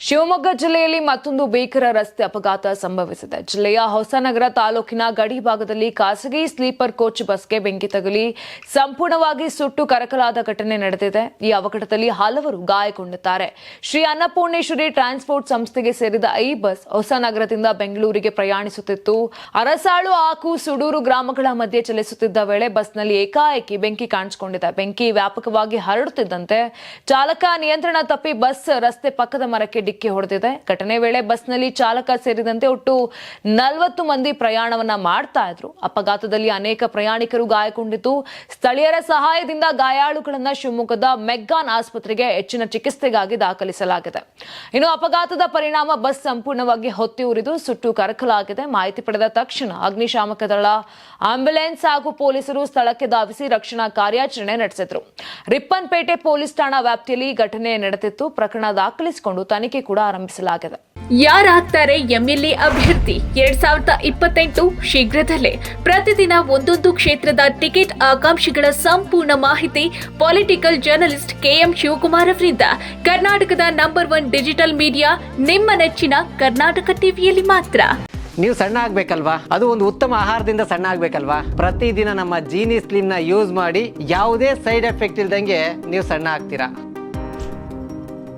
ಶಿವಮೊಗ್ಗ ಜಿಲ್ಲೆಯಲ್ಲಿ ಮತ್ತೊಂದು ಭೀಕರ ರಸ್ತೆ ಅಪಘಾತ ಸಂಭವಿಸಿದೆ. ಜಿಲ್ಲೆಯ ಹೊಸನಗರ ತಾಲೂಕಿನ ಗಡಿ ಭಾಗದಲ್ಲಿ ಖಾಸಗಿ ಸ್ಲೀಪರ್ ಕೋಚ್ ಬಸ್ಗೆ ಬೆಂಕಿ ತಗುಲಿ ಸಂಪೂರ್ಣವಾಗಿ ಸುಟ್ಟು ಕರಕಲಾದ ಘಟನೆ ನಡೆದಿದೆ. ಈ ಅವಘಡದಲ್ಲಿ ಹಲವರು ಗಾಯಗೊಂಡಿದ್ದಾರೆ. ಶ್ರೀ ಅನ್ನಪೂರ್ಣೇಶ್ವರಿ ಟ್ರಾನ್ಸ್ಪೋರ್ಟ್ ಸಂಸ್ಥೆಗೆ ಸೇರಿದ ಈ ಬಸ್ ಹೊಸನಗರದಿಂದ ಬೆಂಗಳೂರಿಗೆ ಪ್ರಯಾಣಿಸುತ್ತಿತ್ತು. ಅರಸಾಳು ಆಕು ಸುಡೂರು ಗ್ರಾಮಗಳ ಮಧ್ಯೆ ಚಲಿಸುತ್ತಿದ್ದ ವೇಳೆ ಬಸ್ನಲ್ಲಿ ಏಕಾಏಕಿ ಬೆಂಕಿ ಕಾಣಿಸಿಕೊಂಡಿದೆ. ಬೆಂಕಿ ವ್ಯಾಪಕವಾಗಿ ಹರಡುತ್ತಿದ್ದಂತೆ ಚಾಲಕ ನಿಯಂತ್ರಣ ತಪ್ಪಿ ಬಸ್ ರಸ್ತೆ ಪಕ್ಕದ ಮರಕ್ಕೆ ಡಿಕ್ಕಿ ಹೊಡೆದಿದೆ. ಘಟನೆ ವೇಳೆ ಬಸ್ನಲ್ಲಿ ಚಾಲಕ ಸೇರಿದಂತೆ ಒಟ್ಟು 40 ಮಂದಿ ಪ್ರಯಾಣವನ್ನ ಮಾಡ್ತಾ ಇದ್ರು. ಅಪಘಾತದಲ್ಲಿ ಅನೇಕ ಪ್ರಯಾಣಿಕರು ಗಾಯಗೊಂಡಿದ್ದು, ಸ್ಥಳೀಯರ ಸಹಾಯದಿಂದ ಗಾಯಾಳುಗಳನ್ನ ಶಿವಮೊಗ್ಗದ ಮೆಗ್ಗಾನ್ ಆಸ್ಪತ್ರೆಗೆ ಹೆಚ್ಚಿನ ಚಿಕಿತ್ಸೆಗಾಗಿ ದಾಖಲಿಸಲಾಗಿದೆ. ಇನ್ನು ಅಪಘಾತದ ಪರಿಣಾಮ ಬಸ್ ಸಂಪೂರ್ಣವಾಗಿ ಹೊತ್ತಿ ಉರಿದು ಸುಟ್ಟು ಕರಕಲಾಗಿದೆ. ಮಾಹಿತಿ ಪಡೆದ ತಕ್ಷಣ ಅಗ್ನಿಶಾಮಕ ದಳ, ಆಂಬ್ಯುಲೆನ್ಸ್ ಹಾಗೂ ಪೊಲೀಸರು ಸ್ಥಳಕ್ಕೆ ಧಾವಿಸಿ ರಕ್ಷಣಾ ಕಾರ್ಯಾಚರಣೆ ನಡೆಸಿದ್ರು. ರಿಪ್ಪನ್ಪೇಟೆ ಪೊಲೀಸ್ ಠಾಣಾ ವ್ಯಾಪ್ತಿಯಲ್ಲಿ ಘಟನೆ ನಡೆದಿತ್ತು. ಪ್ರಕರಣ ದಾಖಲಿಸಿಕೊಂಡು ತನಿಖೆ ಕೂಡ ಆರಂಭಿಸಲಾಗಿದೆ. ಯಾರಾಗ್ತಾರೆ ಎಂಎಲ್ಎ ಅಭ್ಯರ್ಥಿ 2028 ಶೀಘ್ರದಲ್ಲೇ. ಪ್ರತಿದಿನ ಒಂದೊಂದು ಕ್ಷೇತ್ರದ ಟಿಕೆಟ್ ಆಕಾಂಕ್ಷಿಗಳ ಸಂಪೂರ್ಣ ಮಾಹಿತಿ ಪೊಲಿಟಿಕಲ್ ಜರ್ನಲಿಸ್ಟ್ ಕೆಎಂ ಶಿವಕುಮಾರ್ ಅವರಿಂದ. ಕರ್ನಾಟಕದ ನಂಬರ್ 1 ಡಿಜಿಟಲ್ ಮೀಡಿಯಾ ನಿಮ್ಮ ನೆಚ್ಚಿನ ಕರ್ನಾಟಕ ಟಿವಿಯಲ್ಲಿ ಮಾತ್ರ. ನೀವು ಸಣ್ಣ ಆಗ್ಬೇಕಲ್ವಾ? ಅದು ಒಂದು ಉತ್ತಮ ಆಹಾರದಿಂದ ಸಣ್ಣ ಆಗ್ಬೇಕಲ್ವಾ? ಪ್ರತಿದಿನ ನಮ್ಮ ಜೀನಿ ಸ್ಲಿಮ್ ನ ಯೂಸ್ ಮಾಡಿ ಯಾವುದೇ ಸೈಡ್ ಎಫೆಕ್ಟ್ ಇಲ್ದಂಗೆ ನೀವು ಸಣ್ಣ ಆಗ್ತೀರಾ.